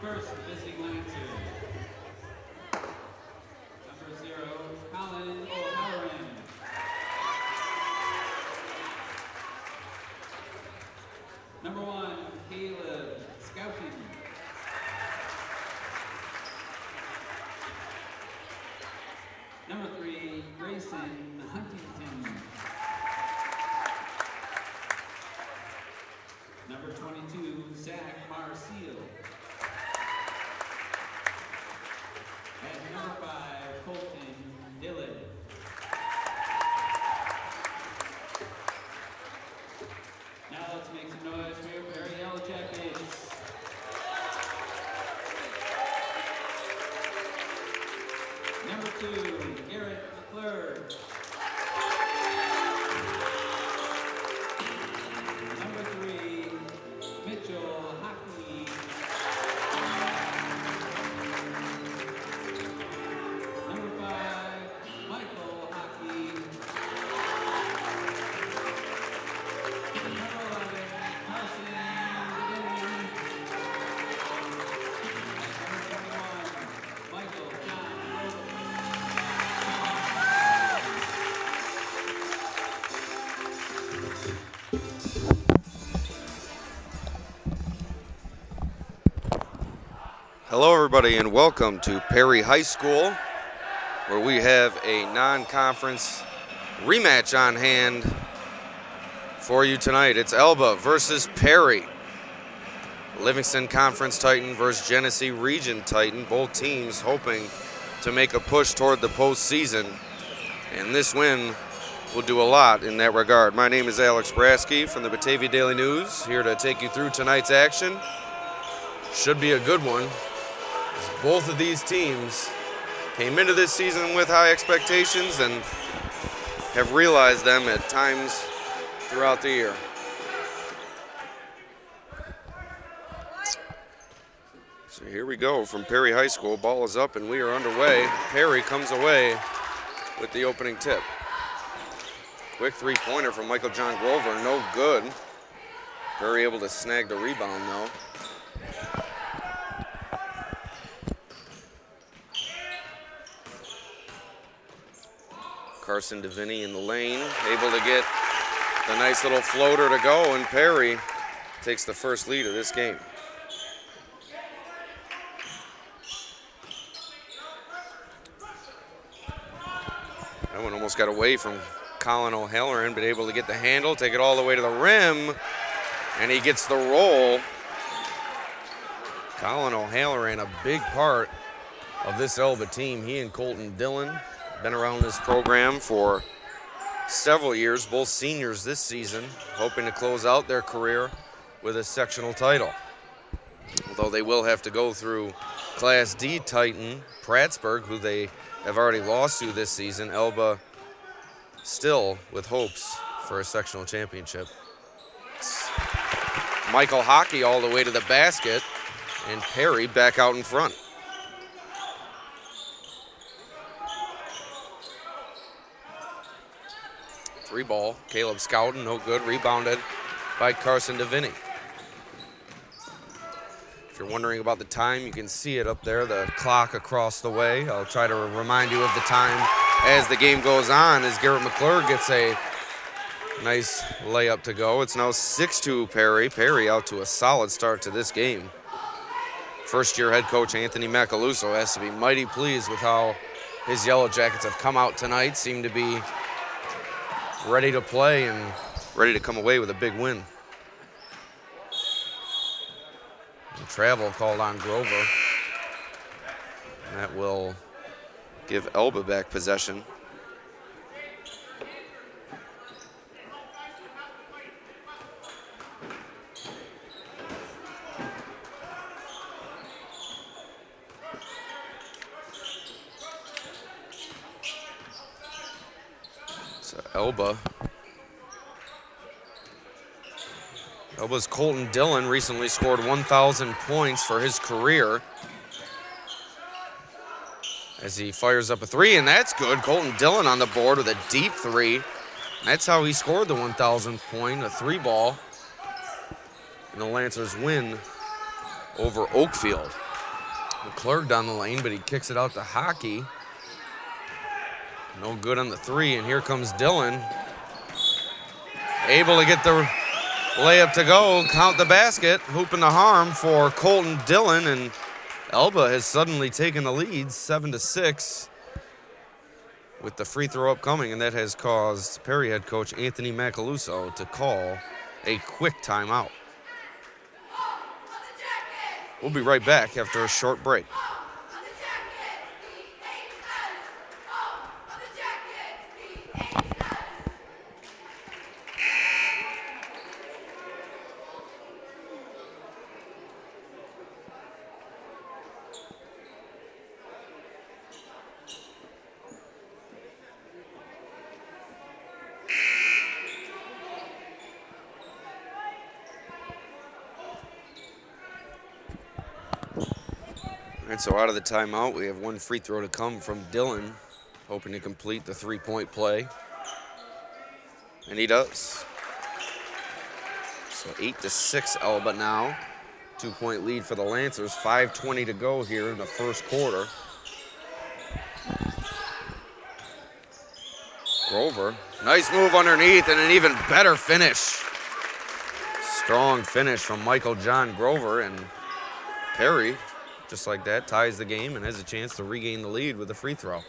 First, visiting Lancer. Number 0, Colin O'Halloran. Number 1, Caleb Scouting. Number 3, Grayson Huntington. Number 22, Zach Marseille. And number 5, Colton Dillon. Now let's make some noise for your very Yellow Jackets. Number 2, Garrett McClure. Number 3, Mitchell Hockney. Number 5, Michael Hockney. Number 11, Carson Denny. Number 21, Michael John Rowe. Hello everybody and welcome to Perry High School, where we have a non-conference rematch on hand for you tonight. It's Elba versus Perry. Livingston Conference Titan versus Genesee Region Titan. Both teams hoping to make a push toward the postseason, and this win will do a lot in that regard. My name is Alex Brasky from the Batavia Daily News, here to take you through tonight's action. Should be a good one. Both of these teams came into this season with high expectations and have realized them at times throughout the year. So here we go from Perry High School. Ball is up and we are underway. Perry comes away with the opening tip. Quick three-pointer from Michael John Grover, no good. Perry able to snag the rebound though. Carson DeVinny in the lane, able to get the nice little floater to go, and Perry takes the first lead of this game. That one almost got away from Colin O'Halloran, but able to get the handle, take it all the way to the rim, and he gets the roll. Colin O'Halloran, a big part of this Elba team. He and Colton Dillon been around this program for several years, both seniors this season, hoping to close out their career with a sectional title. Although they will have to go through Class D Titan Prattsburg, who they have already lost to this season. Elba still with hopes for a sectional championship. Michael Hockey all the way to the basket, and Perry back out in front. Three ball, Caleb Scouten, no good, rebounded by Carson DeVinny. If you're wondering about the time, you can see it up there, the clock across the way. I'll try to remind you of the time as the game goes on, as Garrett McClure gets a nice layup to go. It's now 6-2 Perry. Perry out to a solid start to this game. First-year head coach Anthony Macaluso has to be mighty pleased with how his Yellow Jackets have come out tonight. Seem to be ready to play and ready to come away with a big win. And travel called on Grover. And that will give Elba back possession. Elba's Colton Dillon recently scored 1,000 points for his career as he fires up a three, and that's good. Colton Dillon on the board with a deep three. That's how he scored the 1,000th point, a three ball, and the Lancers win over Oakfield. McClure down the lane, but he kicks it out to Hockey. No good on the three, and here comes Dillon. Able to get the layup to go, count the basket, hooping the harm for Colton Dillon, and Elba has suddenly taken the lead 7-6 with the free throw upcoming, and that has caused Perry head coach Anthony Macaluso to call a quick timeout. We'll be right back after a short break. And so out of the timeout, we have one free throw to come from Dillon, hoping to complete the three-point play. And he does. So 8-6 Elba now. 2-point lead for the Lancers. 5:20 to go here in the first quarter. Grover, nice move underneath and an even better finish. Strong finish from Michael John Grover, and Perry, just like that, ties the game and has a chance to regain the lead with a free throw.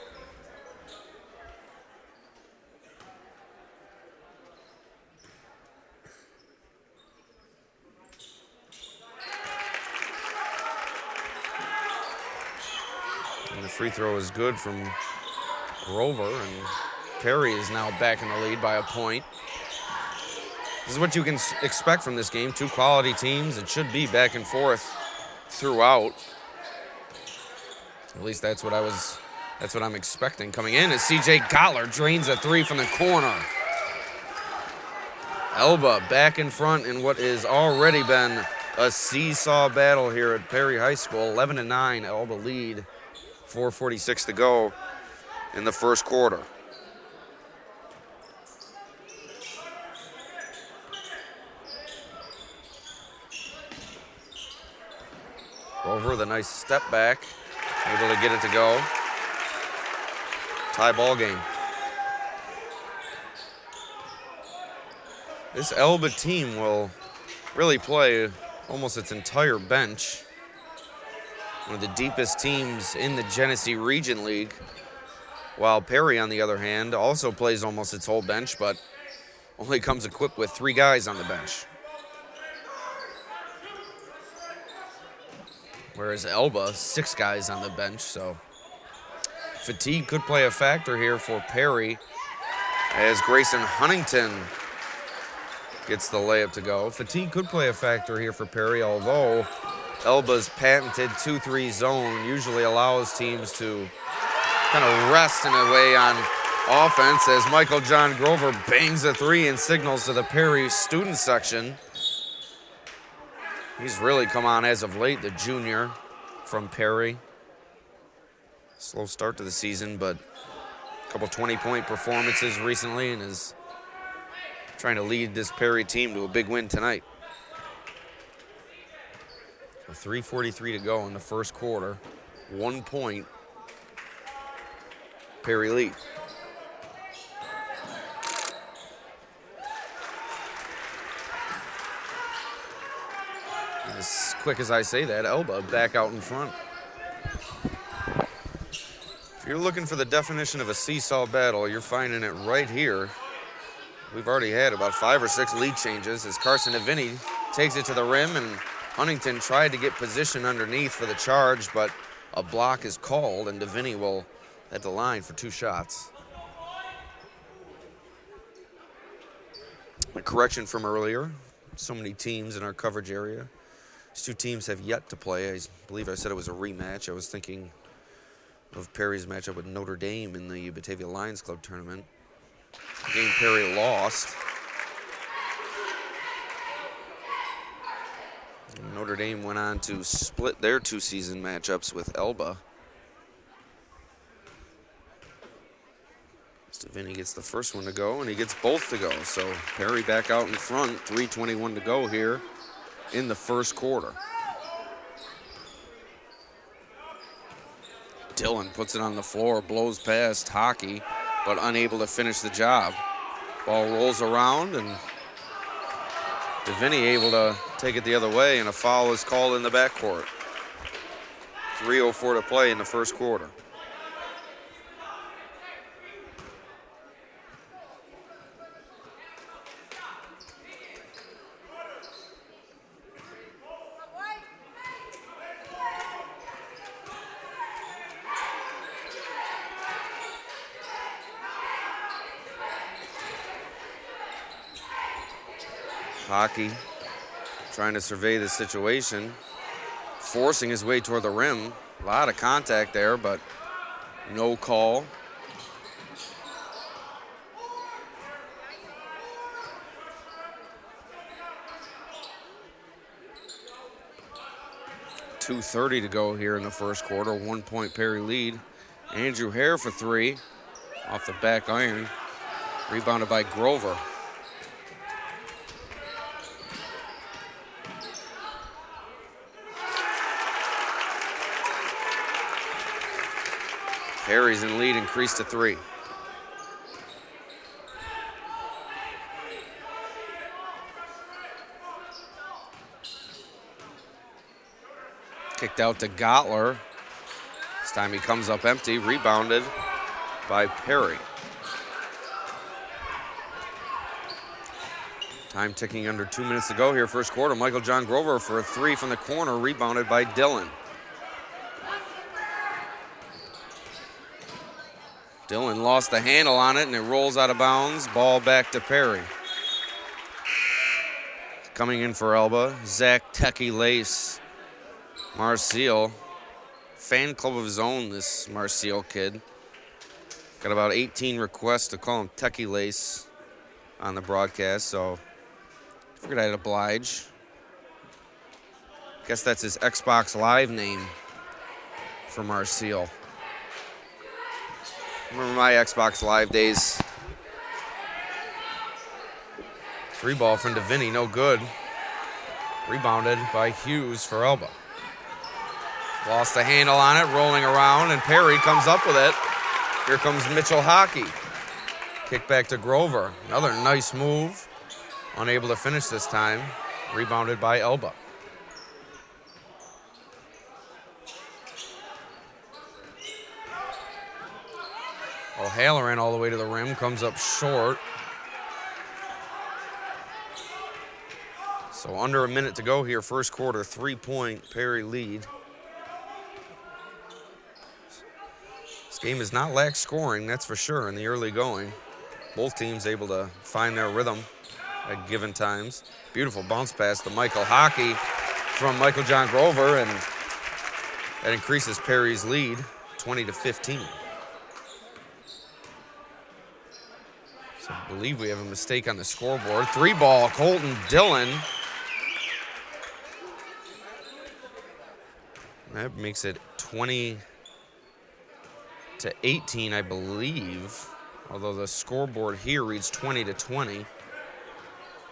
And the free throw is good from Grover, and Perry is now back in the lead by a point. This is what you can expect from this game. Two quality teams. It should be back and forth throughout. At least that's what I'm expecting coming in, as CJ Gottler drains a three from the corner. Elba back in front in what has already been a seesaw battle here at Perry High School. 11-9 Elba lead. 4:46 to go in the first quarter. Grover, the nice step back. Able to get it to go. Tie ball game. This Elba team will really play almost its entire bench. One of the deepest teams in the Genesee Region League. While Perry, on the other hand, also plays almost its whole bench, but only comes equipped with 3 guys on the bench. Whereas Elba, 6 guys on the bench, so fatigue could play a factor here for Perry as Grayson Huntington gets the layup to go. Fatigue could play a factor here for Perry, although Elba's patented 2-3 zone usually allows teams to kind of rest in a way on offense as Michael John Grover bangs a three and signals to the Perry student section. He's really come on as of late, the junior from Perry. Slow start to the season, but a couple 20-point performances recently and is trying to lead this Perry team to a big win tonight. So 3:43 to go in the first quarter. 1 point, Perry lead. As quick as I say that, Elba back out in front. If you're looking for the definition of a seesaw battle, you're finding it right here. We've already had about 5 or 6 lead changes as Carson Deviney takes it to the rim, and Huntington tried to get position underneath for the charge, but a block is called, and Deviney will at the line for 2 shots. A correction from earlier. So many teams in our coverage area. These 2 teams have yet to play. I believe I said it was a rematch. I was thinking of Perry's matchup with Notre Dame in the Batavia Lions Club tournament. Game Perry lost. Notre Dame went on to split their 2 season matchups with Elba. Deviney gets the first one to go, and he gets both to go. So Perry back out in front, 3:21 to go here in the first quarter. Dillon puts it on the floor, blows past Hockey, but unable to finish the job. Ball rolls around, and Deviney able to take it the other way, and a foul is called in the backcourt. 3:04 to play in the first quarter. Hockey trying to survey the situation, forcing his way toward the rim. A lot of contact there, but no call. .230 to go here in the first quarter. 1 point Perry lead. Andrew Hare for 3 off the back iron. Rebounded by Grover. Perry's in lead, increased to 3. Kicked out to Gottler. This time he comes up empty, rebounded by Perry. Time ticking under 2 minutes to go here, first quarter. Michael John Grover for a 3 from the corner, rebounded by Dillon. Dillon lost the handle on it, and it rolls out of bounds. Ball back to Perry. Coming in for Elba, Zach Techie Lace. Marcial, fan club of his own, this Marcial kid. Got about 18 requests to call him Techie Lace on the broadcast, so figured I'd oblige. Guess that's his Xbox Live name for Marcial. Remember my Xbox Live days. 3 ball from Deviney, no good. Rebounded by Hughes for Elba. Lost the handle on it, rolling around, and Perry comes up with it. Here comes Mitchell Hockey. Kick back to Grover. Another nice move. Unable to finish this time. Rebounded by Elba. O'Halloran all the way to the rim, comes up short. So under a minute to go here, first quarter, 3-point Perry lead. This game has not lacked scoring, that's for sure, in the early going. Both teams able to find their rhythm at given times. Beautiful bounce pass to Michael Hockey. from Michael John Grover, and that increases Perry's lead, 20-15. So I believe we have a mistake on the scoreboard. 3-ball, Colton Dillon. That makes it 20-18, I believe. Although the scoreboard here reads 20-20.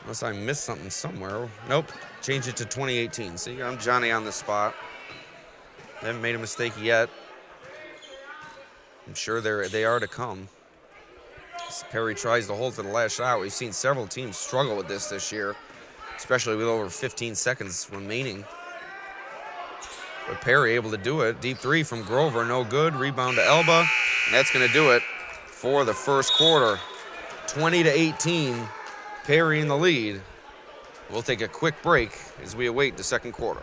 Unless I missed something somewhere. Nope, change it to 2018. See, I'm Johnny on the spot. Haven't made a mistake yet. I'm sure they are to come. As Perry tries to hold for the last shot. We've seen several teams struggle with this year, especially with over 15 seconds remaining. But Perry able to do it. Deep three from Grover, no good. Rebound to Elba, and that's going to do it for the first quarter. 20-18. Perry in the lead. We'll take a quick break as we await the second quarter.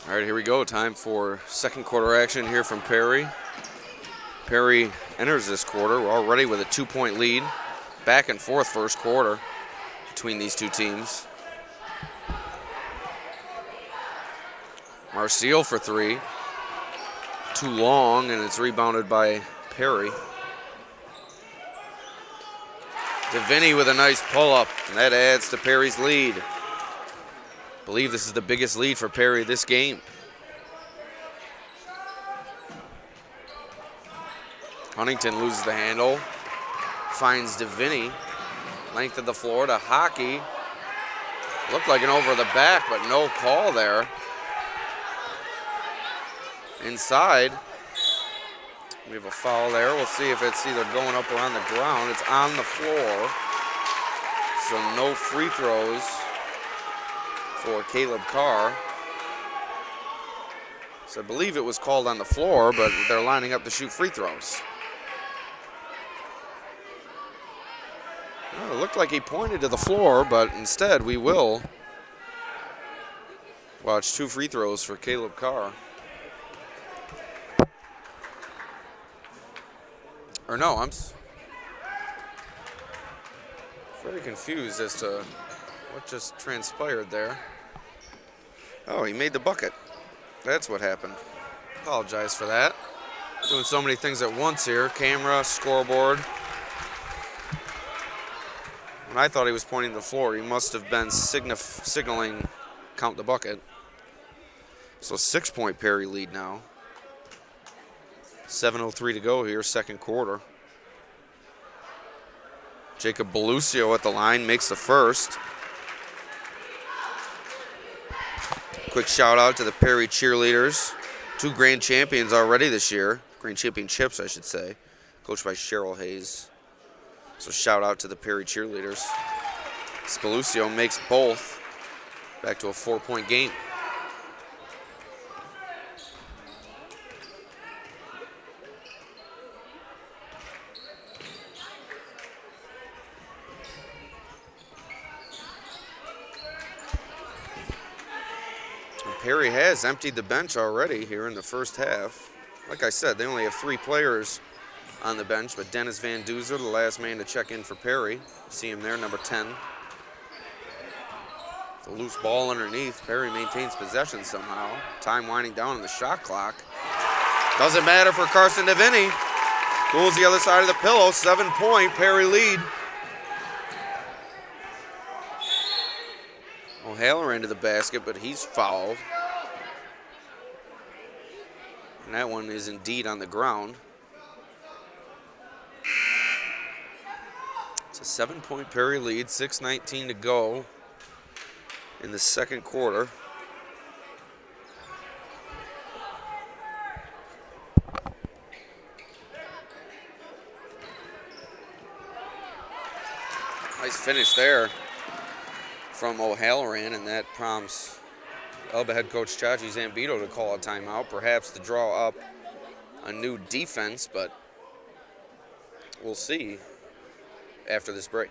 All right, here we go. Time for second quarter action here from Perry. Perry enters this quarter already with a 2-point lead. Back and forth first quarter between these two teams. Marcial for three. Too long, and it's rebounded by Perry. DeVinny with a nice pull-up, and that adds to Perry's lead. I believe this is the biggest lead for Perry this game. Huntington loses the handle, finds DeVinny. Length of the floor to Hockey. Looked like an over the back, but no call there. Inside, we have a foul there. We'll see if it's either going up or on the ground. It's on the floor, so no free throws for Caleb Carr. So I believe it was called on the floor, but they're lining up to shoot free throws. Well, it looked like he pointed to the floor, but instead we will watch two free throws for Caleb Carr. Or no, I'm very confused as to what just transpired there. Oh, he made the bucket. That's what happened. Apologize for that. Doing so many things at once here. Camera, scoreboard. When I thought he was pointing to the floor, he must have been signaling count the bucket. So 6-point Perry lead now. 7:03 to go here, second quarter. Jacob Belusio at the line makes the first. Quick shout out to the Perry cheerleaders. 2 grand champions already this year. Grand championships, I should say. Coached by Cheryl Hayes. So shout out to the Perry cheerleaders. Belusio makes both. Back to a 4-point game. Perry has emptied the bench already here in the first half. Like I said, they only have 3 players on the bench, but Dennis Van Duzer, the last man to check in for Perry. See him there, number 10. The loose ball underneath. Perry maintains possession somehow. Time winding down on the shot clock. Doesn't matter for Carson DeVinny. Pulls the other side of the pillow. 7-point Perry lead. O'Halloran into the basket, but he's fouled. And that one is indeed on the ground. It's a 7-point Perry lead, 6:19 to go in the second quarter. Nice finish there from O'Halloran, and that prompts Elba head coach Chachi Zambito to call a timeout, perhaps to draw up a new defense, but we'll see after this break.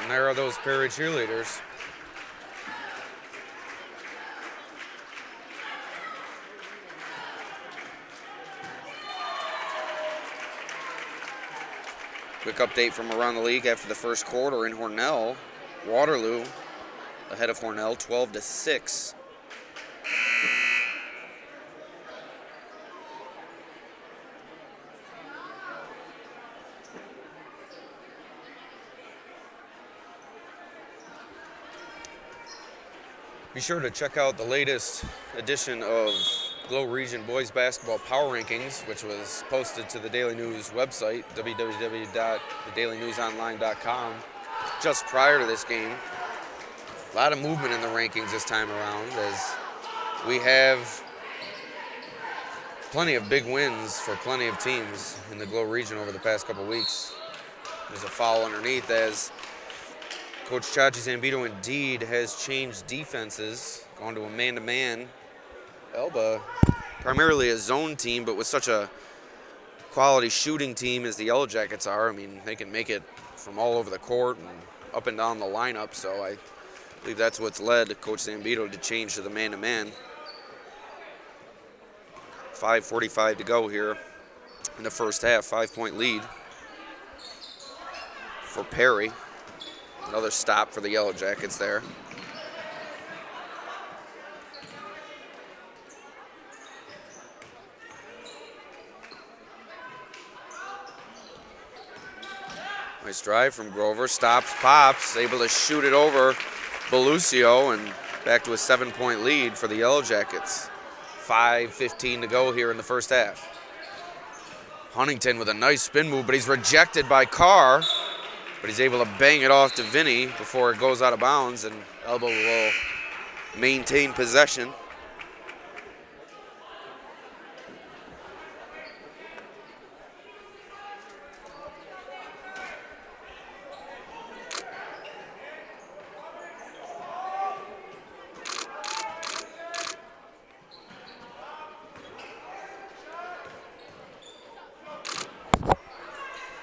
And there are those Perry cheerleaders. Quick update from around the league after the first quarter in Hornell. Waterloo ahead of Hornell 12-6. Be sure to check out the latest edition of Glow Region Boys Basketball Power Rankings, which was posted to the Daily News website, www.thedailynewsonline.com, just prior to this game. A lot of movement in the rankings this time around, as we have plenty of big wins for plenty of teams in the Glow Region over the past couple weeks. There's a foul underneath as Coach Chachi Zambito indeed has changed defenses, gone to a man-to-man. Elba, primarily a zone team, but with such a quality shooting team as the Yellow Jackets are, I mean, they can make it from all over the court and up and down the lineup, so I believe that's what's led Coach Zambito to change to the man-to-man. 5:45 to go here in the first half, 5-point lead for Perry. Another stop for the Yellow Jackets there. Nice drive from Grover, stops, pops, able to shoot it over Belucio, and back to a 7-point lead for the Yellow Jackets. 5:15 to go here in the first half. Huntington with a nice spin move, but he's rejected by Carr, but he's able to bang it off to Vinny before it goes out of bounds, and Elba will maintain possession.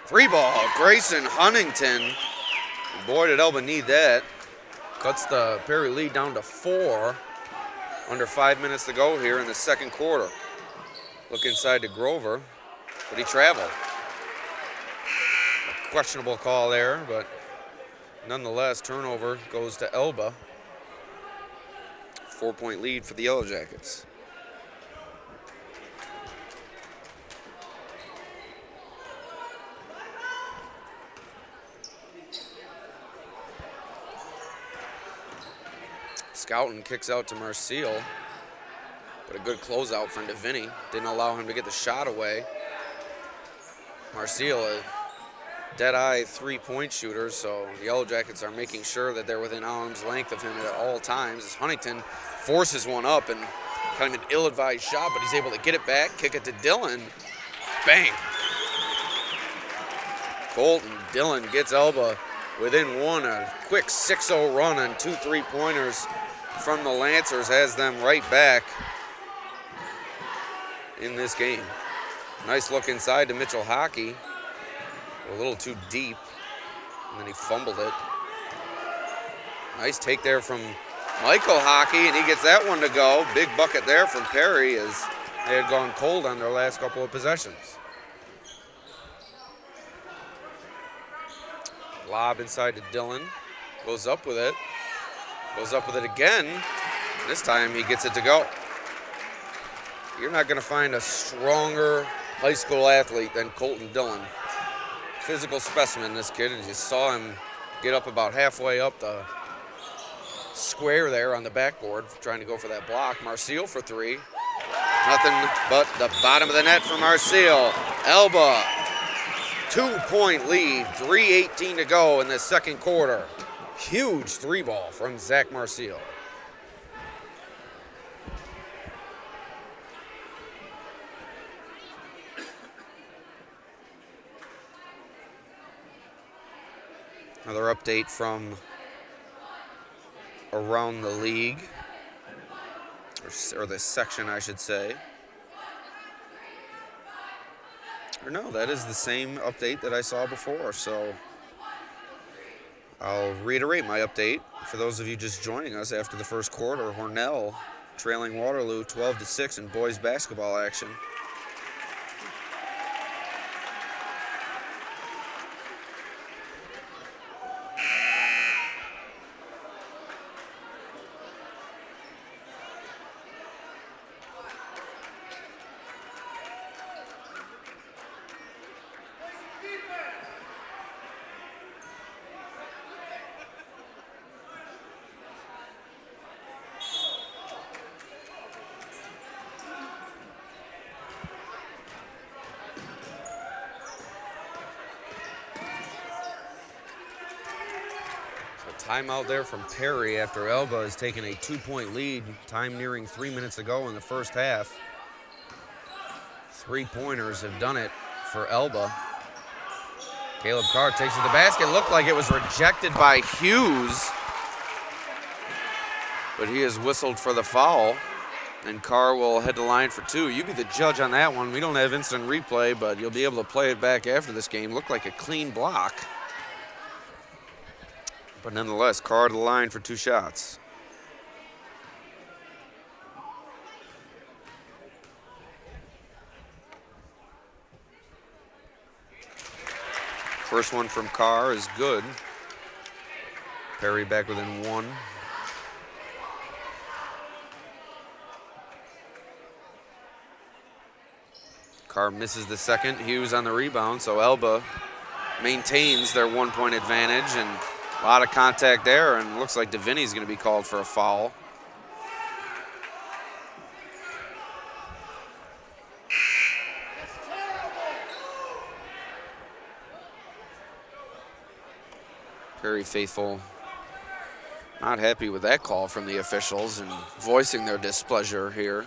Three ball, Grayson Huntington. Boy, did Elba need that. Cuts the Perry lead down to 4. Under 5 minutes to go here in the second quarter. Look inside to Grover, but he traveled. A questionable call there, but nonetheless, turnover goes to Elba. 4-point lead for the Yellow Jackets. Scouten kicks out to Marcial, but a good closeout from DeVinny. Didn't allow him to get the shot away. Marcial, a dead-eye three-point shooter, so the Yellow Jackets are making sure that they're within arm's length of him at all times, as Huntington forces one up, and kind of an ill-advised shot, but he's able to get it back, kick it to Dillon. Bang! Colton Dillon gets Elba within one. A quick 6-0 run on 2 3-pointers from the Lancers has them right back in this game. Nice look inside to Mitchell Hockey. A little too deep, and then he fumbled it. Nice take there from Michael Hockey, and he gets that one to go. Big bucket there from Perry as they had gone cold on their last couple of possessions. Lob inside to Dillon. Goes up with it. Goes up with it again. This time he gets it to go. You're not going to find a stronger high school athlete than Colton Dillon. Physical specimen, this kid, and you saw him get up about halfway up the square there on the backboard, trying to go for that block. Marcial for three. Nothing but the bottom of the net for Marcial. Elba, 2-point lead, 3:18 to go in the second quarter. Huge three ball from Zach Marcial. Another update from around the league, or this section, I should say. Or no, that is the same update that I saw before, so I'll reiterate my update for those of you just joining us after the first quarter. Hornell trailing Waterloo 12-6 in boys basketball action. Timeout there from Perry after Elba has taken a 2-point lead. Time nearing 3 minutes ago in the first half. 3-pointers have done it for Elba. Caleb Carr takes it to the basket. Looked like it was rejected by Hughes, but he has whistled for the foul, and Carr will head to line for two. You be the judge on that one. We don't have instant replay, but you'll be able to play it back after this game. Looked like a clean block. But nonetheless, Carr to the line for two shots. First one from Carr is good. Perry back within one. Carr misses the second. Hughes on the rebound, so Elba maintains their 1-point advantage, and a lot of contact there, and looks like DeVinny's going to be called for a foul. Perry faithful not happy with that call from the officials and voicing their displeasure here.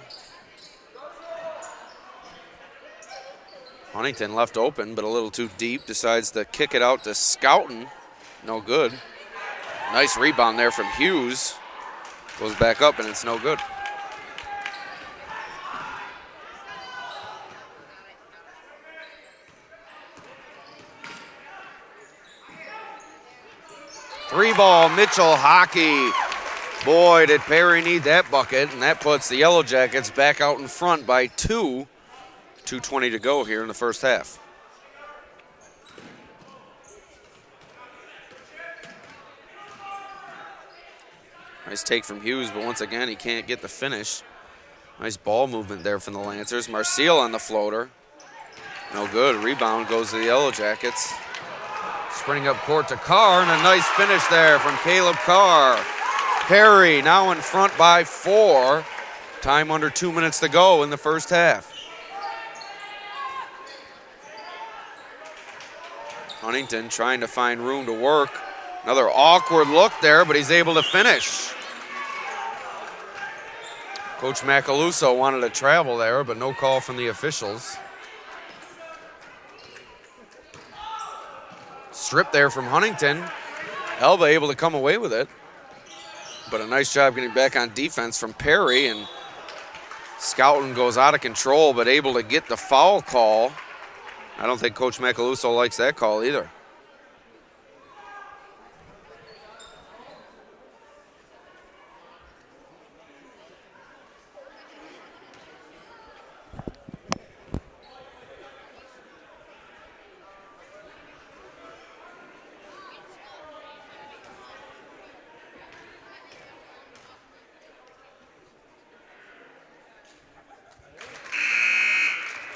Huntington left open, but a little too deep, decides to kick it out to Scouten. No good. Nice rebound there from Hughes. Goes back up, and it's no good. Three ball, Mitchell Hockey. Boy, did Perry need that bucket, and that puts the Yellow Jackets back out in front by 2. 2:20 to go here in the first half. Nice take from Hughes, but once again, he can't get the finish. Nice ball movement there from the Lancers. Marcial on the floater. No good. Rebound goes to the Yellow Jackets. Sprinting up court to Carr, and a nice finish there from Caleb Carr. Perry now in front by 4. Time under 2 minutes to go in the first half. Huntington trying to find room to work. Another awkward look there, but he's able to finish. Coach Macaluso wanted to travel there, but no call from the officials. Strip there from Huntington. Elba able to come away with it. But a nice job getting back on defense from Perry, and Scouting goes out of control, but able to get the foul call. I don't think Coach Macaluso likes that call either.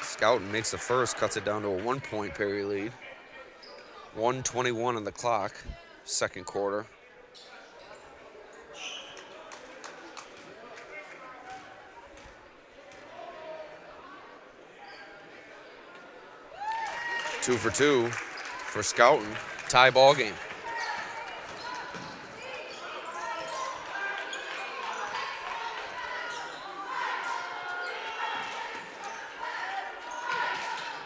Scouting makes the first, cuts it down to a 1-point Perry lead. 1:21 on the clock, second quarter. Two for two for Scouting. Tie ball game.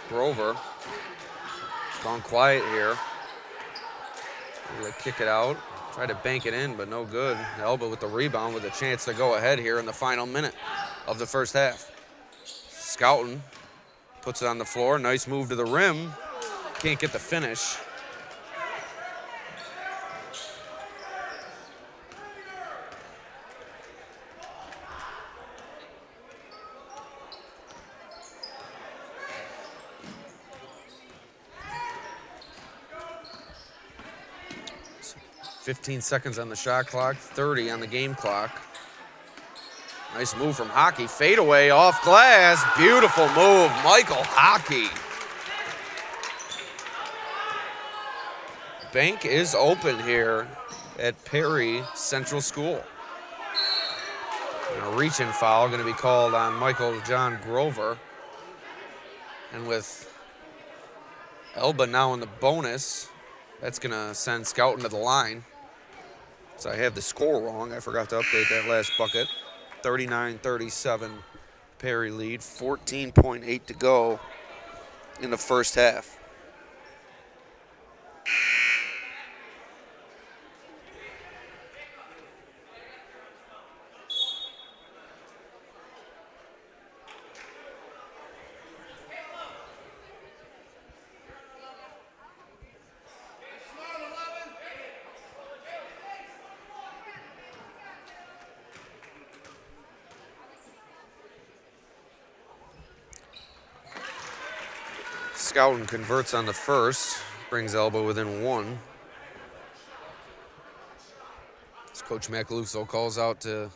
Grover. It's gone quiet here. They kick it out. Try to bank it in, but no good. Elba with the rebound with a chance to go ahead here in the final minute of the first half. Scouting puts it on the floor. Nice move to the rim. Can't get the finish. So 15 seconds on the shot clock, 30 on the game clock. Nice move from Hockey. Fadeaway off glass. Beautiful move, Michael Hockey. Bank is open here at Perry Central School. And a reach-in foul going to be called on Michael John Grover. And with Elba now in the bonus, that's going to send Scouting to the line. So I have the score wrong. I forgot to update that last bucket. 39-37 Perry lead. 14.8 to go in the first half. Scouting converts on the first, brings Elba within one. As Coach Macaluso calls out to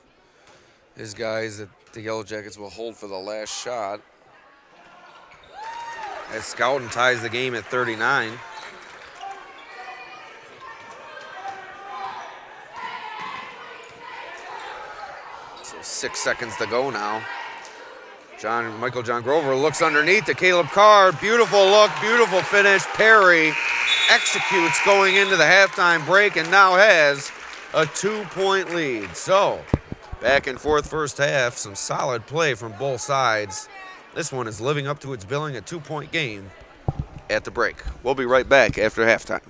his guys that the Yellow Jackets will hold for the last shot. As Scouting ties the game at 39. So 6 seconds to go now. Michael John Grover looks underneath to Caleb Carr. Beautiful look, beautiful finish. Perry executes going into the halftime break and now has a 2-point lead. So, back and forth first half, some solid play from both sides. This one is living up to its billing, a 2-point game at the break. We'll be right back after halftime.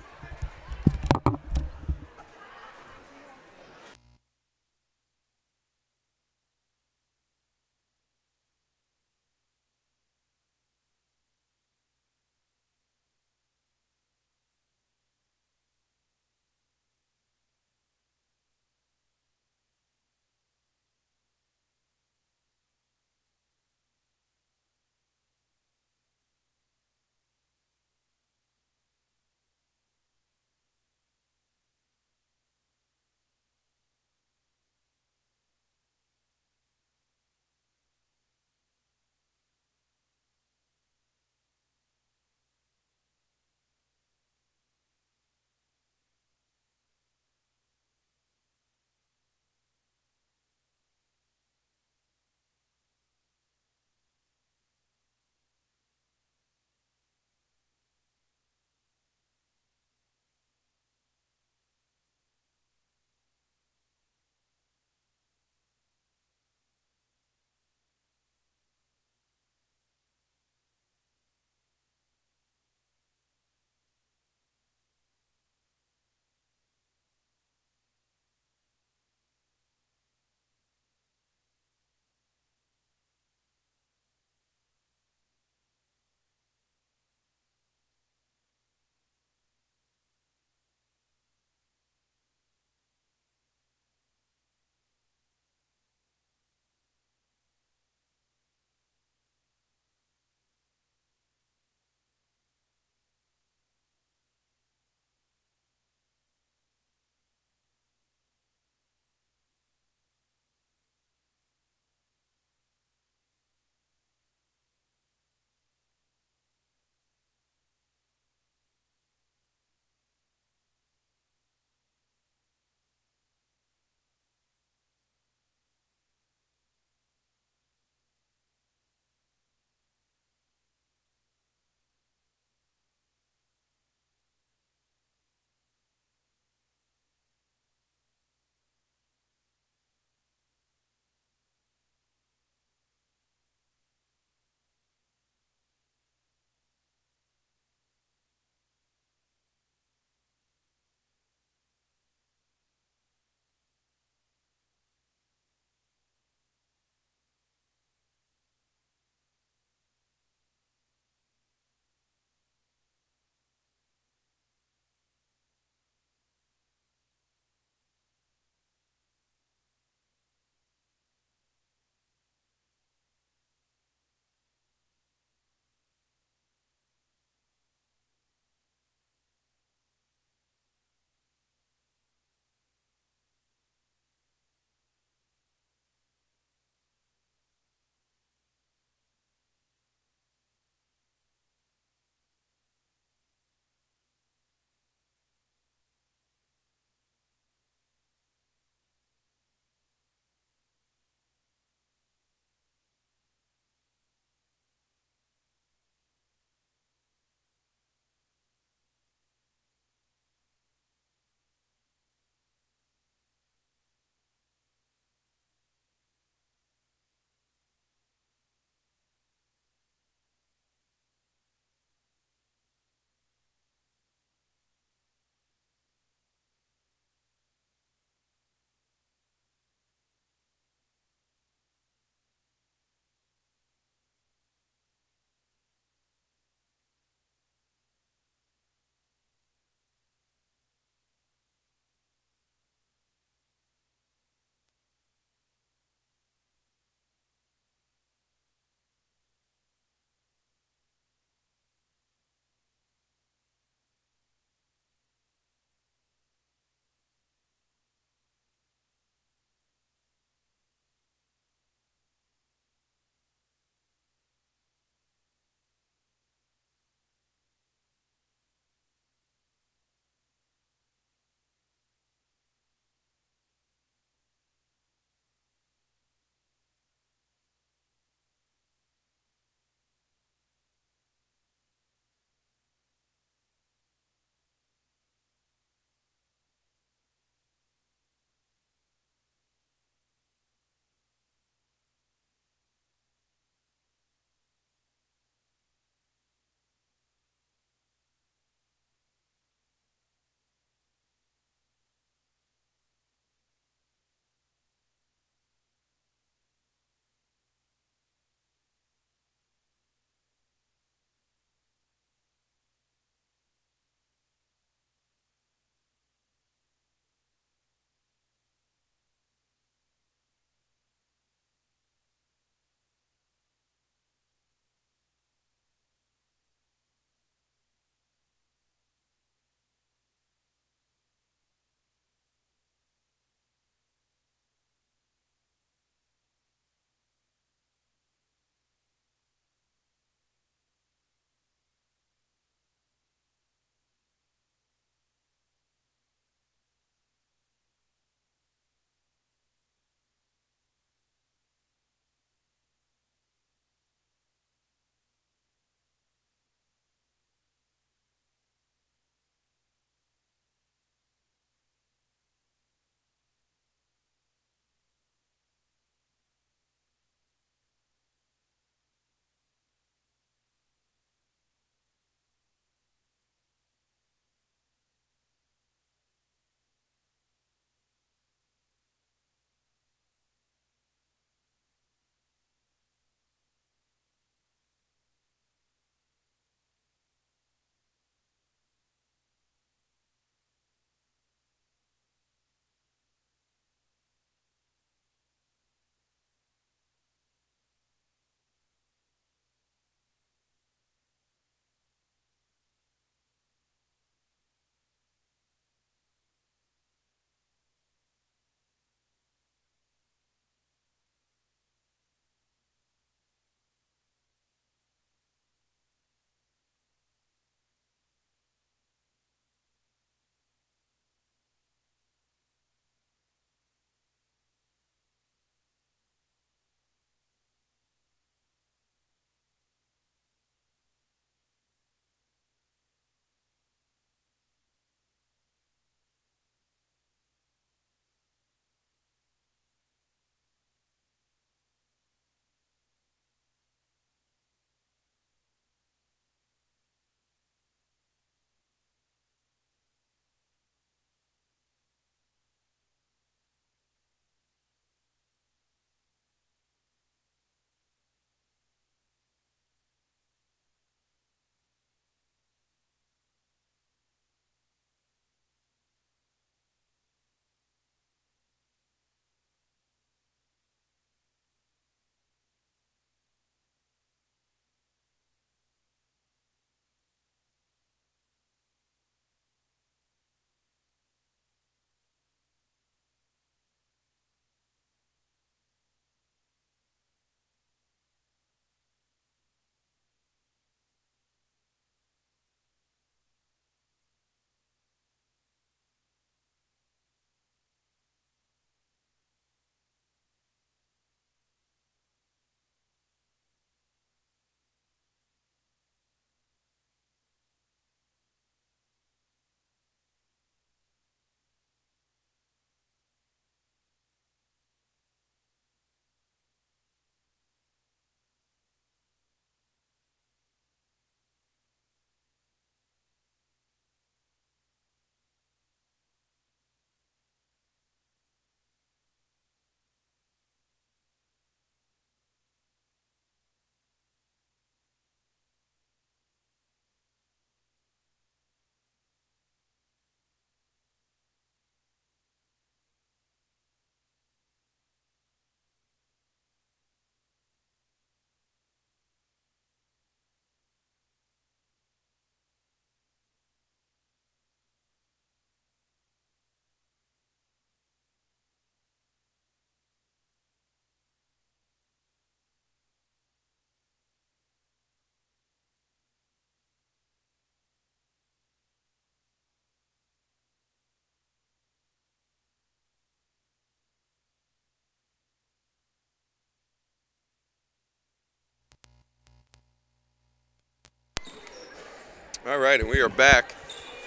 All right, and we are back.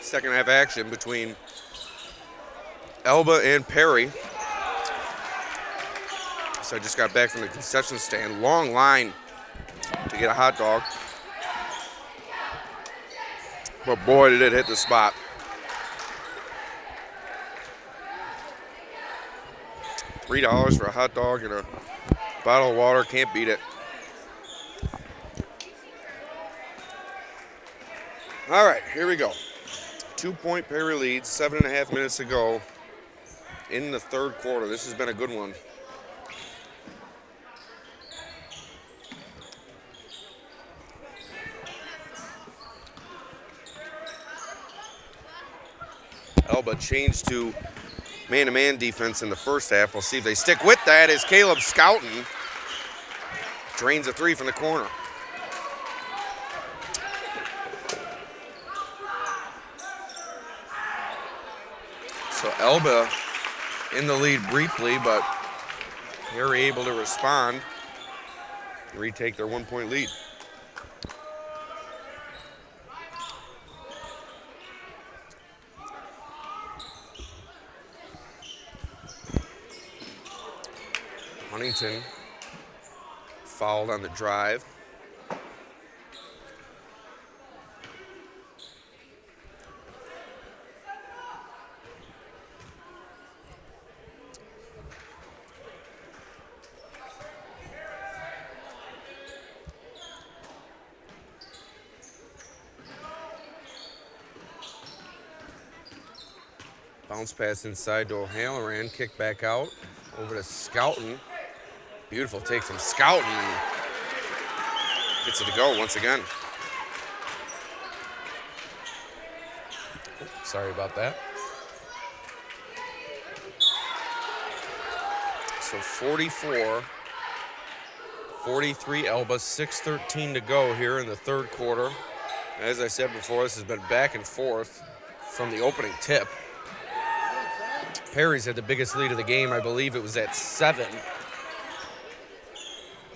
Second half action between Elba and Perry. So I just got back from the concession stand. Long line to get a hot dog. But boy, did it hit the spot. $3 for a hot dog and a bottle of water. Can't beat it. All right, here we go. 2-point Perry lead, 7.5 minutes to go in the third quarter. This has been a good one. Elba changed to man-to-man defense in the first half. We'll see if they stick with that as Caleb Scouten drains a three from the corner. So Elba in the lead briefly, but they're able to respond and retake their 1-point lead. Huntington fouled on the drive. Bounce pass inside to O'Halloran, kick back out, over to Scouten. Beautiful take from Scouten, and gets it to go once again. Sorry about that. So 44-43 Elba, 6:13 to go here in the third quarter. As I said before, this has been back and forth from the opening tip. Perry's had the biggest lead of the game. I believe it was at 7.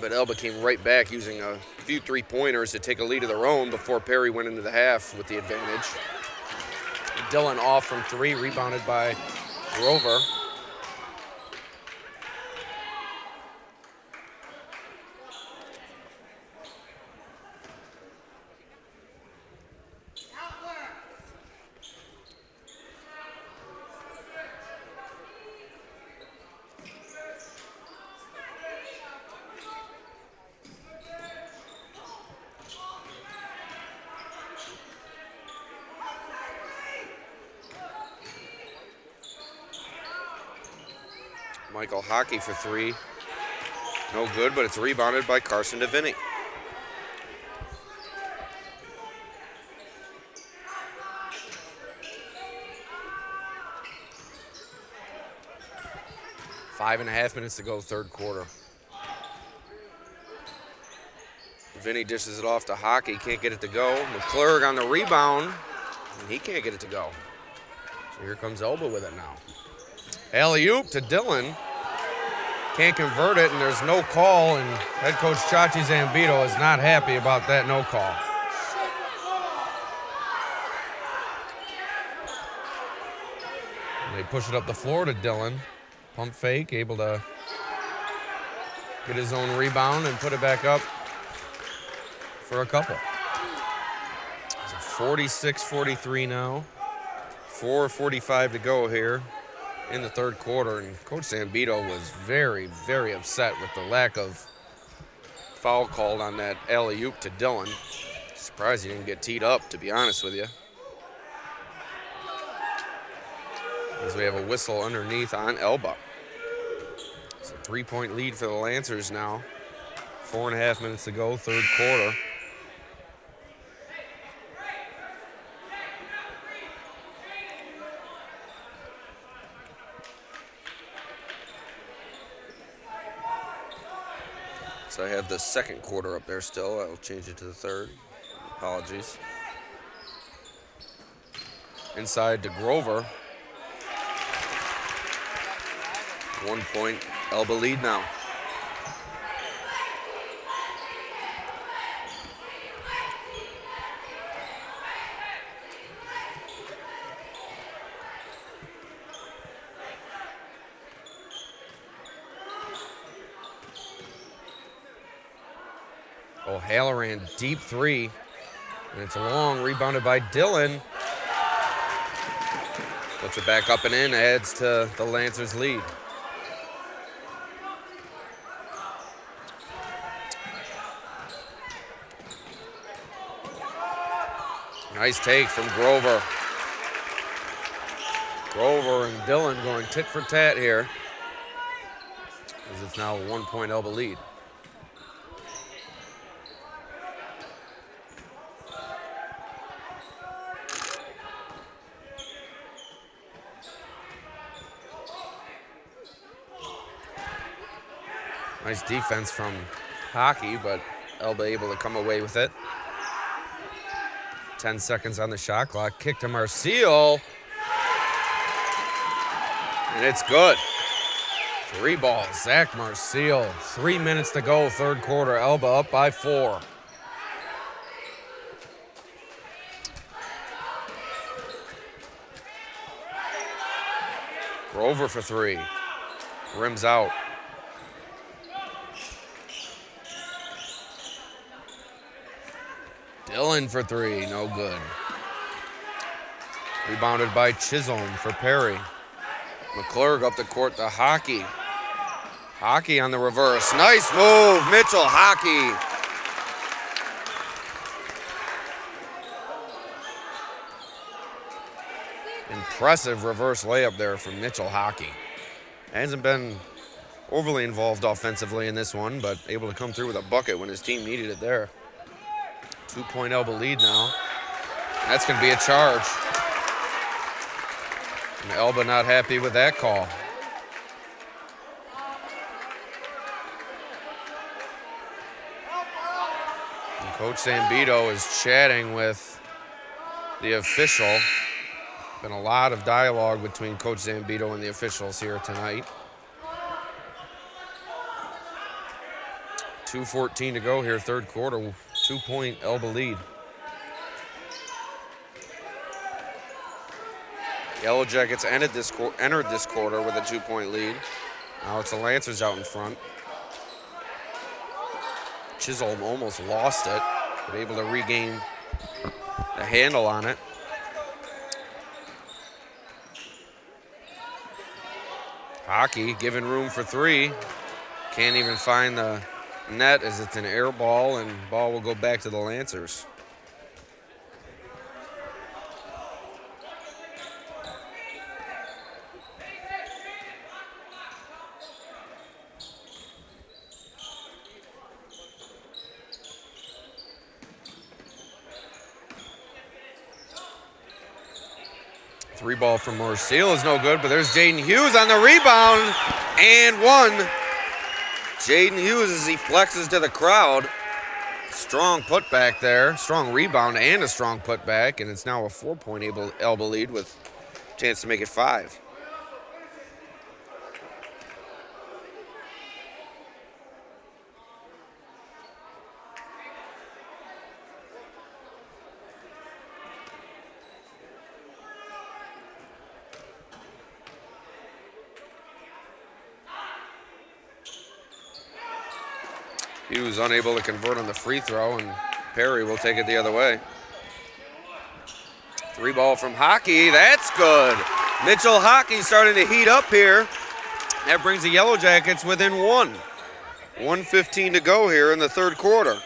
But Elba came right back using a few three-pointers to take a lead of their own before Perry went into the half with the advantage. Dillon off from 3, rebounded by Grover. Michael Hockey for 3. No good, but it's rebounded by Carson DeVinny. Five and a half minutes to go, third quarter. DeVinny dishes it off to Hockey, can't get it to go. McClurg on the rebound, and he can't get it to go. So here comes Elba with it now. Alley-oop to Dillon. Can't convert it, and there's no call, and head coach Chachi Zambito is not happy about that no call. And they push it up the floor to Dillon. Pump fake, able to get his own rebound and put it back up for a couple. It's 46-43 now. 4:45 to go here in the third quarter, and Coach Zambito was very, very upset with the lack of foul called on that alley-oop to Dillon. Surprised he didn't get teed up, to be honest with you. As we have a whistle underneath on Elba. It's a 3-point lead for the Lancers now. 4.5 minutes to go, third quarter. So I have the second quarter up there still. I'll change it to the third. Apologies. Inside to Grover. 1-point Elba lead now. O'Halloran, deep three. And it's long, rebounded by Dillon. Puts it back up and in, adds to the Lancers' lead. Nice take from Grover. Grover and Dillon going tit for tat here, as it's now a 1-point Elba lead. Nice defense from Hockey, but Elba able to come away with it. 10 seconds on the shot clock. Kick to Marcial. And it's good. 3 balls. Zach Marcial. 3 minutes to go, third quarter. Elba up by 4. Grover for 3. Rims out. Dillon for 3, no good. Rebounded by Chisholm for Perry. McClurg up the court to Hockey. Hockey on the reverse. Nice move, Mitchell Hockey. Impressive reverse layup there from Mitchell Hockey. Hasn't been overly involved offensively in this one, but able to come through with a bucket when his team needed it there. 2-point Elba lead now. That's going to be a charge. And Elba not happy with that call. And Coach Zambito is chatting with the official. Been a lot of dialogue between Coach Zambito and the officials here tonight. 2:14 to go here, third quarter. 2-point Elba lead. Yellow Jackets entered this quarter with a 2-point lead. Now it's the Lancers out in front. Chisholm almost lost it, but able to regain the handle on it. Hockey given room for 3. Can't even find the net as it's an air ball, and ball will go back to the Lancers. Three ball from Marcial is no good, but there's Jaden Hughes on the rebound, and one. Jaden Hughes as he flexes to the crowd. Strong putback there, strong rebound and a strong putback, and it's now a 4-point Elba lead with a chance to make it 5. He was unable to convert on the free throw, and Perry will take it the other way. 3 ball from Hockey, that's good. Mitchell Hockey starting to heat up here. That brings the Yellow Jackets within 1. 1:15 to go here in the third quarter.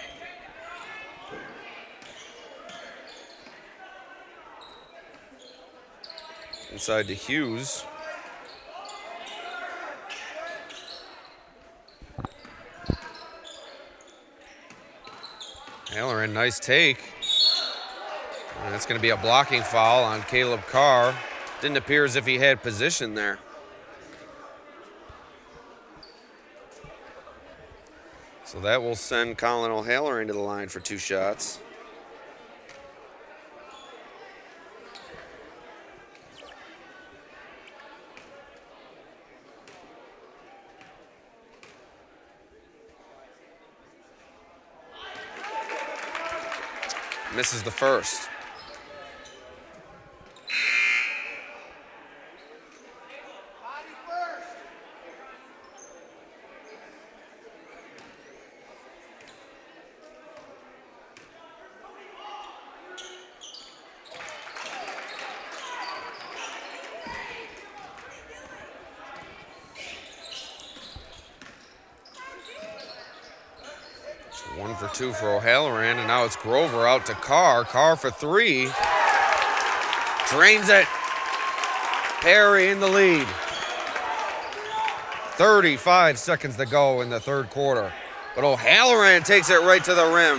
Inside to Hughes. Halloran, nice take. And that's going to be a blocking foul on Caleb Carr. Didn't appear as if he had position there. So that will send Colin O'Halloran to the line for 2 shots. Misses the first. 1 for 2 for O'Halloran, and now it's Grover out to Carr. Carr for 3. Drains it. Perry in the lead. 35 seconds to go in the third quarter. But O'Halloran takes it right to the rim.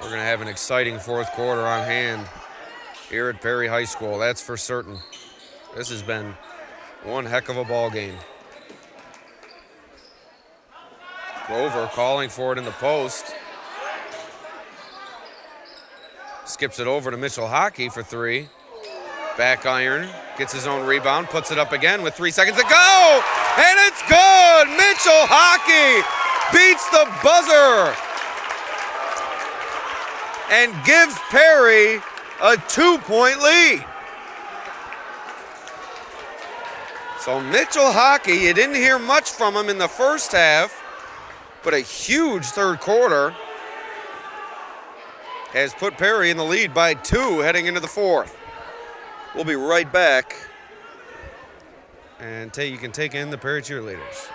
We're going to have an exciting fourth quarter on hand here at Perry High School, that's for certain. This has been one heck of a ball game. Grover calling for it in the post. Skips it over to Mitchell Hockey for 3. Back iron, gets his own rebound, puts it up again with 3 seconds to go! And it's good! Mitchell Hockey beats the buzzer and gives Perry a 2-point lead. So Mitchell Hockey, you didn't hear much from him in the first half, but a huge third quarter has put Perry in the lead by 2 heading into the fourth. We'll be right back, and you can take in the Perry cheerleaders.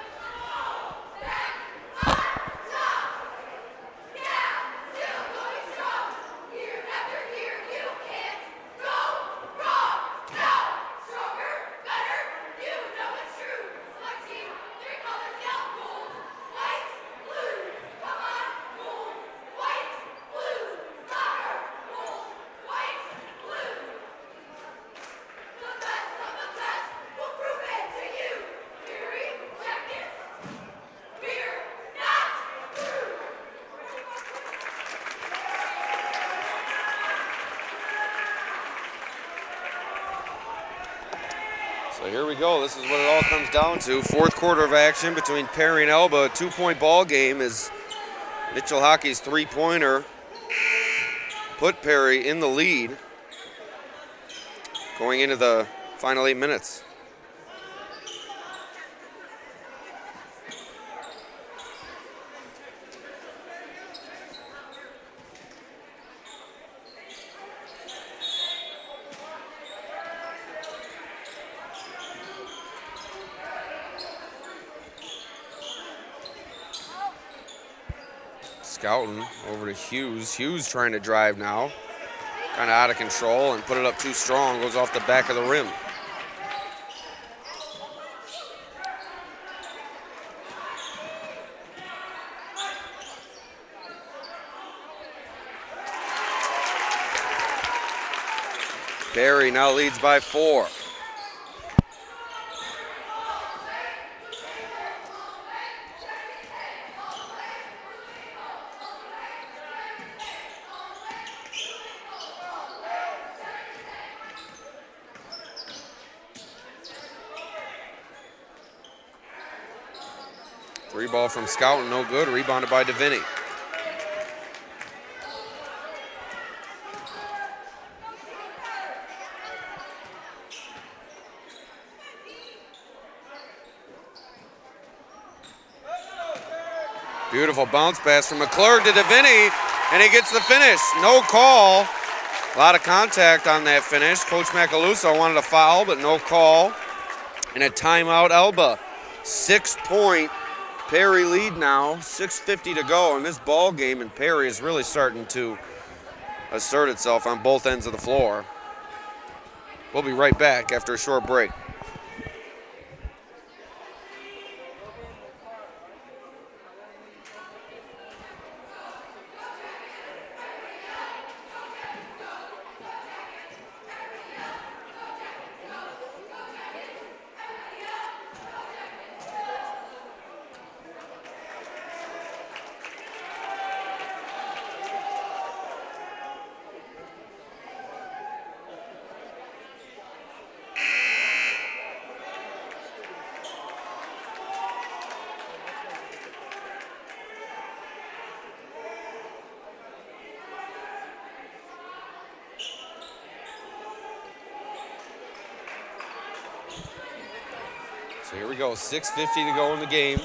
So here we go. This is what it all comes down to. Fourth quarter of action between Perry and Elba. A 2-point ball game as Mitchell Hockey's 3-pointer put Perry in the lead going into the final 8 minutes. Scouting over to Hughes. Hughes trying to drive now. Kind of out of control and put it up too strong. Goes off the back of the rim. Perry now leads by 4. Three ball from Scouten, no good. Rebounded by DeVinny. Beautiful bounce pass from McClurg to DeVinny, and he gets the finish. No call. A lot of contact on that finish. Coach Macaluso wanted a foul, but no call. And a timeout, Elba. 6-point Perry lead now, 6:50 to go in this ball game, and Perry is really starting to assert itself on both ends of the floor. We'll be right back after a short break. So here we go, 6:50 to go in the game.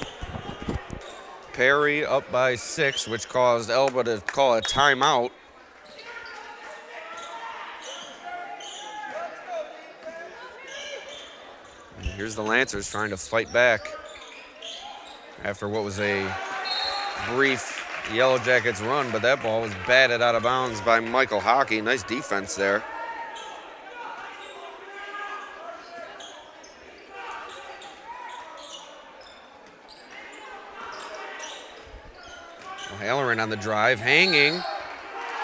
Perry up by 6, which caused Elba to call a timeout. And here's the Lancers trying to fight back after what was a brief Yellow Jackets run, but that ball was batted out of bounds by Michael Hockey. Nice defense there. O'Halloran on the drive, hanging.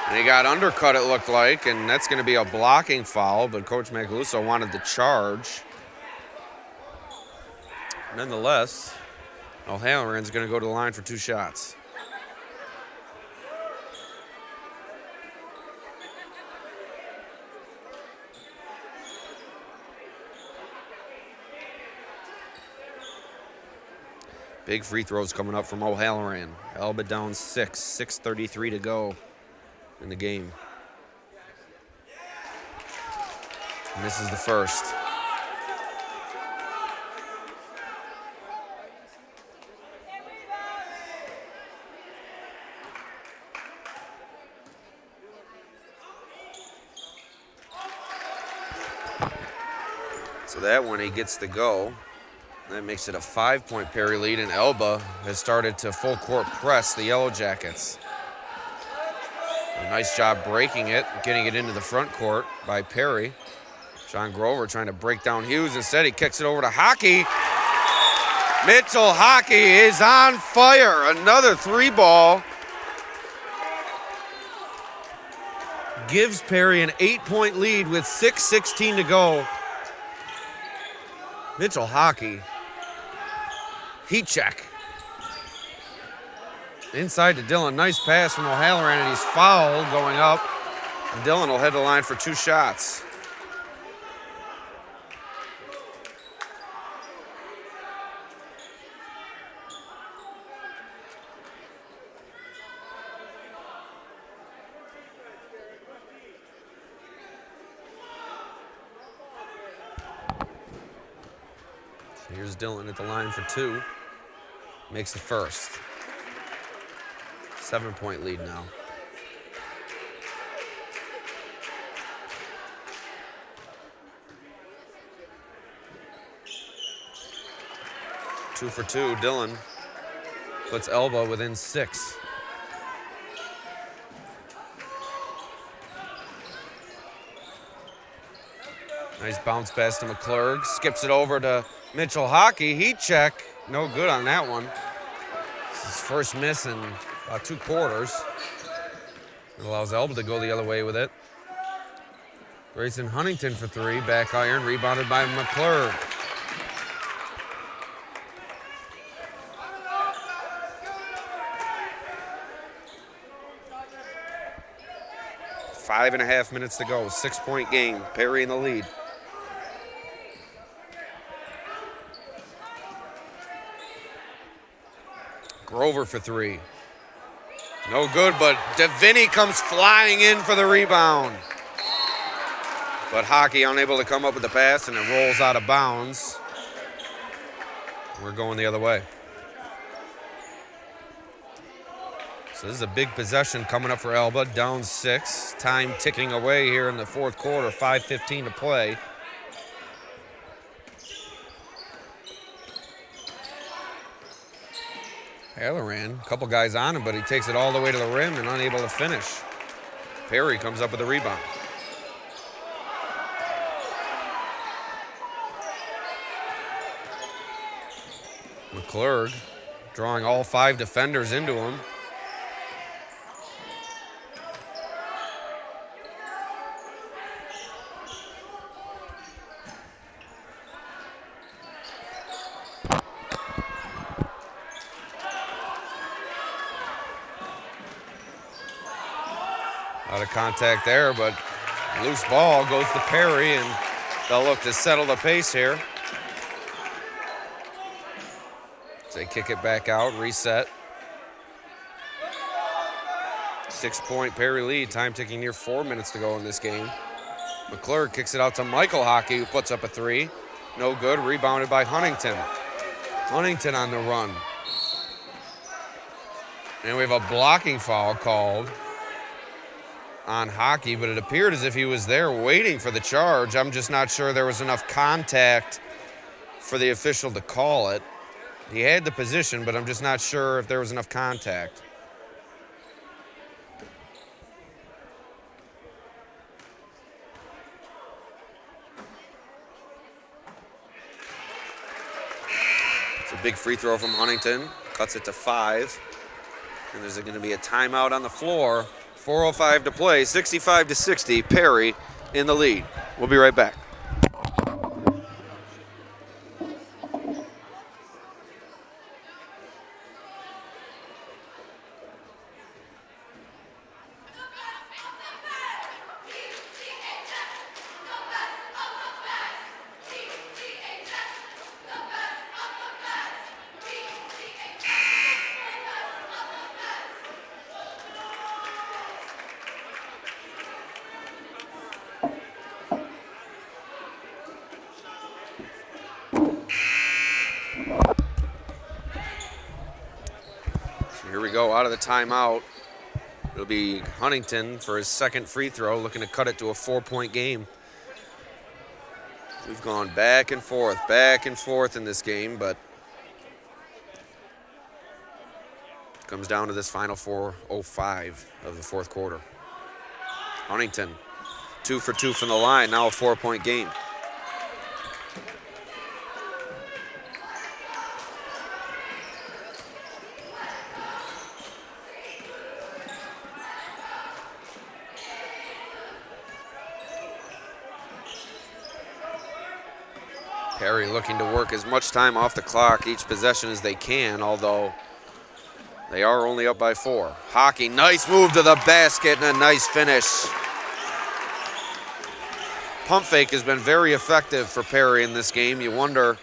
And he got undercut, it looked like, and that's going to be a blocking foul, but Coach Macaluso wanted the charge. Nonetheless, O'Halloran's going to go to the line for 2 shots. Big free throws coming up from O'Halloran. Elba down 6:33 to go in the game. And this is the first. So that one he gets to go. That makes it a 5-point Perry lead, and Elba has started to full court press the Yellow Jackets. A nice job breaking it, getting it into the front court by Perry. John Grover trying to break down Hughes. Instead, he kicks it over to Hockey. Mitchell Hockey is on fire. Another 3-ball. Gives Perry an 8-point lead with 6:16 to go. Mitchell Hockey. Heat check. Inside to Dillon. Nice pass from O'Halloran, and he's fouled going up. And Dillon will head to the line for 2 shots. Here's Dillon at the line for 2. Makes the first. 7-point lead now. Two for 2. Dillon puts Elba within 6. Nice bounce pass to McClurg. Skips it over to Mitchell Hockey. Heat check. No good on that one. This is his first miss in about 2 quarters. It allows Elba to go the other way with it. Grayson Huntington for 3. Back iron. Rebounded by McClurg. Five and a half minutes to go. 6-point game. Perry in the lead. Grover for 3. No good, but DeVinny comes flying in for the rebound. But Hockey unable to come up with the pass, and it rolls out of bounds. We're going the other way. So this is a big possession coming up for Elba. Down 6. Time ticking away here in the 4th quarter. 5:15 to play. Halloran, a couple guys on him, but he takes it all the way to the rim and unable to finish. Perry comes up with a rebound. McClurg drawing all 5 defenders into him. Out of contact there, but loose ball goes to Perry, and they'll look to settle the pace here. So they kick it back out, reset. 6-point Perry lead, time ticking near 4 minutes to go in this game. McClurg kicks it out to Michael Hockey, who puts up a 3. No good, rebounded by Huntington. Huntington on the run. And we have a blocking foul called on Hockey, but it appeared as if he was there waiting for the charge. I'm just not sure there was enough contact for the official to call it. He had the position, but I'm just not sure if there was enough contact. It's a big free throw from Huntington. Cuts it to 5. And there's going to be a timeout on the floor. 4:05 to play, 65-60. Perry in the lead. We'll be right back. Here we go, out of the timeout. It'll be Huntington for his second free throw, looking to cut it to a 4-point game. We've gone back and forth in this game, but it comes down to this final 4:05 of the fourth quarter. Huntington, 2 for 2 from the line, now a 4-point game. Perry looking to work as much time off the clock each possession as they can, although they are only up by 4. Hockey, nice move to the basket and a nice finish. Pump fake has been very effective for Perry in this game. You wonder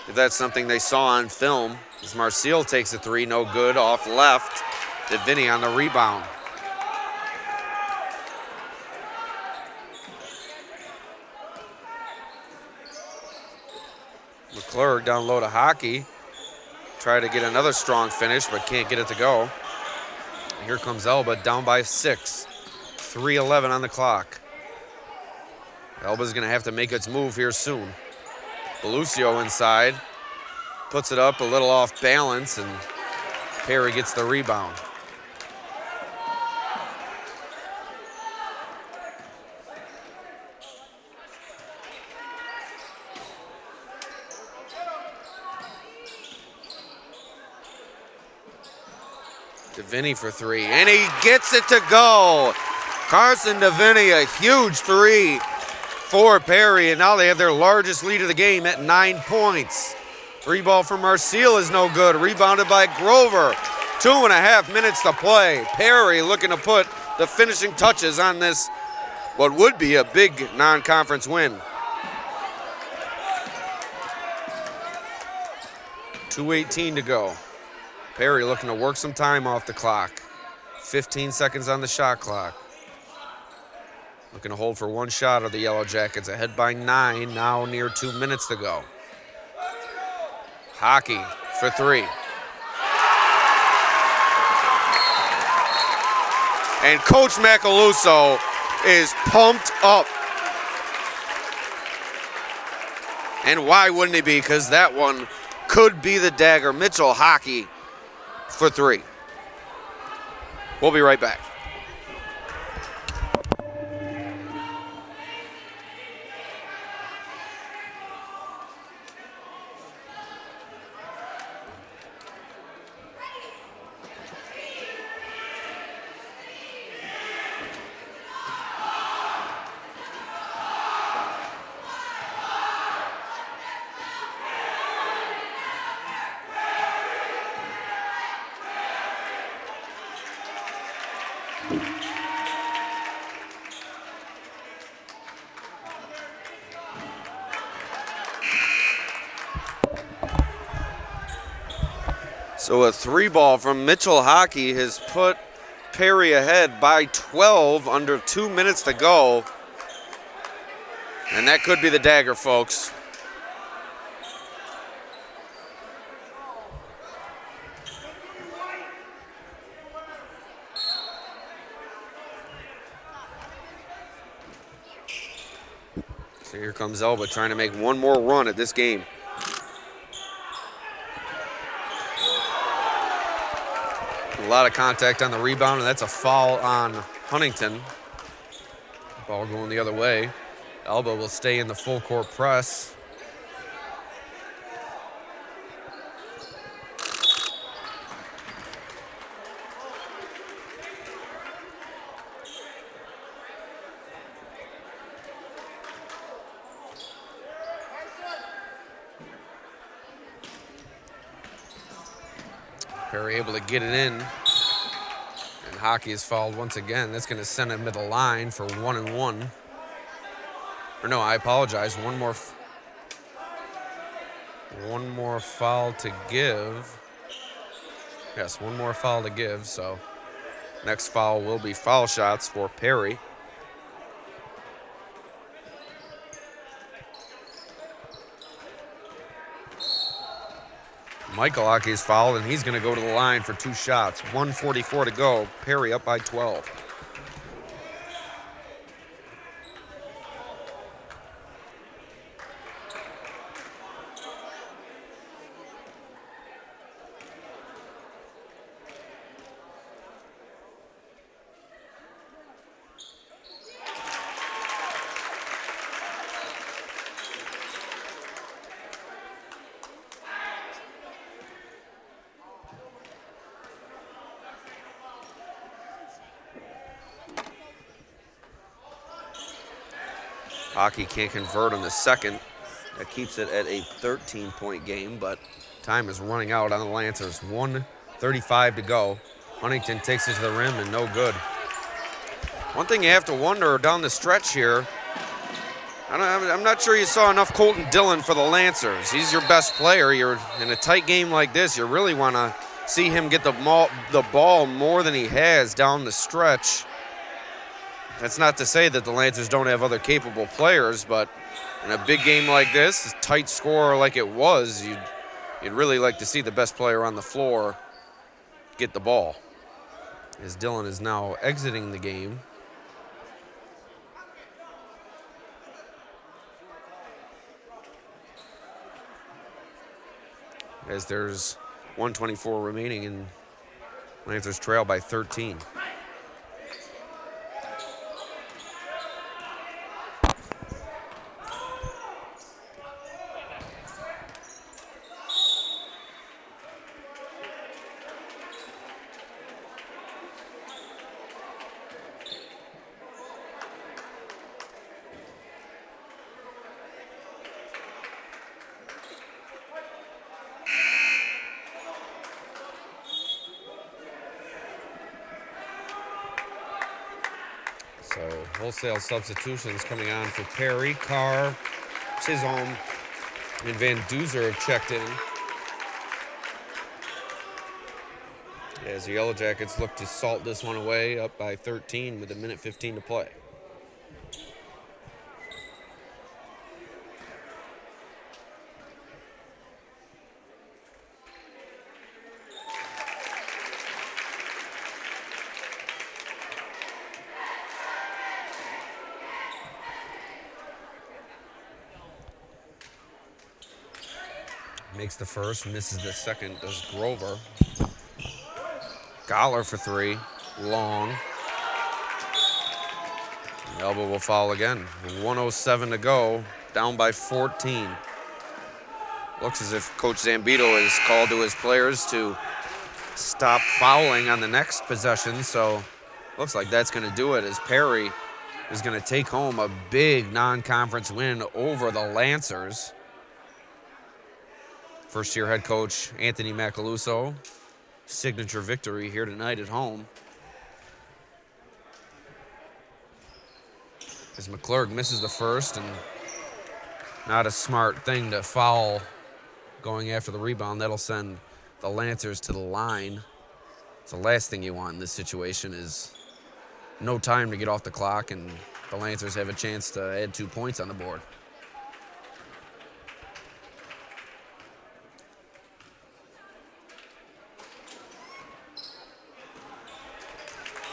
if that's something they saw on film. As Marcille takes a 3, no good, off left. Vinny on the rebound. McClurg down low to Hockey. Try to get another strong finish, but can't get it to go. And here comes Elba down by 6. 3:11 on the clock. Elba's going to have to make its move here soon. Belucio inside. Puts it up a little off balance, and Perry gets the rebound. Vinny for 3, and he gets it to go. Carson Vinny, a huge 3 for Perry, and now they have their largest lead of the game at 9 points. Free ball from Marcille is no good. Rebounded by Grover. 2.5 minutes to play. Perry looking to put the finishing touches on this, what would be a big non-conference win. 2:18 to go. Perry looking to work some time off the clock. 15 seconds on the shot clock. Looking to hold for one shot of the Yellow Jackets. Ahead by 9, now near 2 minutes to go. Hockey for 3. And Coach Macaluso is pumped up. And why wouldn't he be? Because that one could be the dagger. Mitchell Hockey for 3. We'll be right back. So a 3 ball from Mitchell Hockey has put Perry ahead by 12, under 2 minutes to go. And that could be the dagger, folks. So here comes Elba trying to make one more run at this game. lot of contact on the rebound, and that's a foul on Huntington. Ball going the other way. Elba will stay in the full court press. Perry able to get it in. And Hockey is fouled once again. That's going to send him to the line for 1-1. Or no, I apologize. One more foul to give. Yes, one more foul to give. So next foul will be foul shots for Perry. Michael Hockey is fouled, and he's going to go to the line for 2 shots. 1:44 to go. Perry up by 12. Hockey can't convert on the second. That keeps it at a 13-point game, but time is running out on the Lancers. 1:35 to go. Huntington takes it to the rim and no good. One thing you have to wonder down the stretch here, I'm not sure you saw enough Colton Dillon for the Lancers. He's your best player. You're in a tight game like this, you really want to see him get the ball more than he has down the stretch. That's not to say that the Lancers don't have other capable players, but in a big game like this, a tight score like it was, you'd really like to see the best player on the floor get the ball. As Dillon is now exiting the game. As there's 1:24 remaining and Lancers trail by 13. So wholesale substitutions coming on for Perry. Carr, Chisholm, and Van Duzer have checked in. As the Yellow Jackets look to salt this one away, up by 13 with 1:15 to play. Makes the first, misses the second, does Grover. Goller for 3, long. Elba will foul again. 1:07 to go, down by 14. Looks as if Coach Zambito has called to his players to stop fouling on the next possession, so looks like that's going to do it as Perry is going to take home a big non-conference win over the Lancers. First-year head coach Anthony Macaluso, signature victory here tonight at home. As McClurg misses the first, and not a smart thing to foul going after the rebound. That'll send the Lancers to the line. So the last thing you want in this situation is no time to get off the clock, and the Lancers have a chance to add 2 points on the board.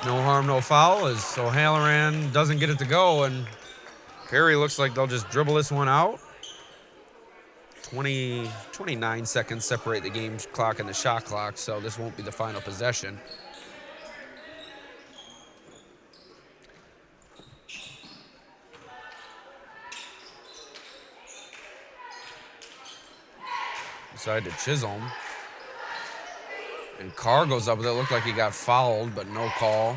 No harm, no foul as O'Halloran doesn't get it to go, and Perry looks like they'll just dribble this one out. 29 seconds separate the game clock and the shot clock, so this won't be the final possession. Side to Chisholm. And Carr goes up with it. Looked like he got fouled, but no call.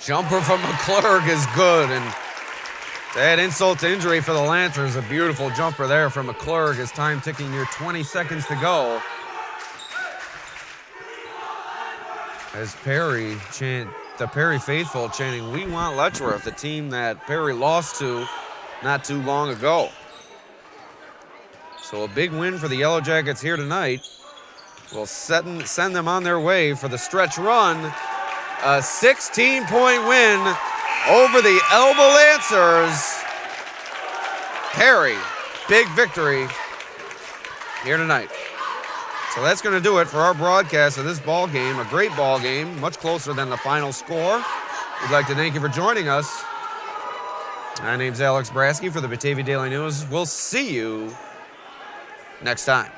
Jumper from McClurg is good. And to add insult to injury for the Lancers, a beautiful jumper there from McClurg. His time ticking near 20 seconds to go. As the Perry faithful chanting, "We want Letchworth," the team that Perry lost to not too long ago. So a big win for the Yellow Jackets here tonight will send them on their way for the stretch run. A 16-point win over the Elba Lancers. Perry, big victory here tonight. So that's going to do it for our broadcast of this ball game. A great ball game, much closer than the final score. We'd like to thank you for joining us. My name's Alex Brasky for the Batavia Daily News. We'll see you next time.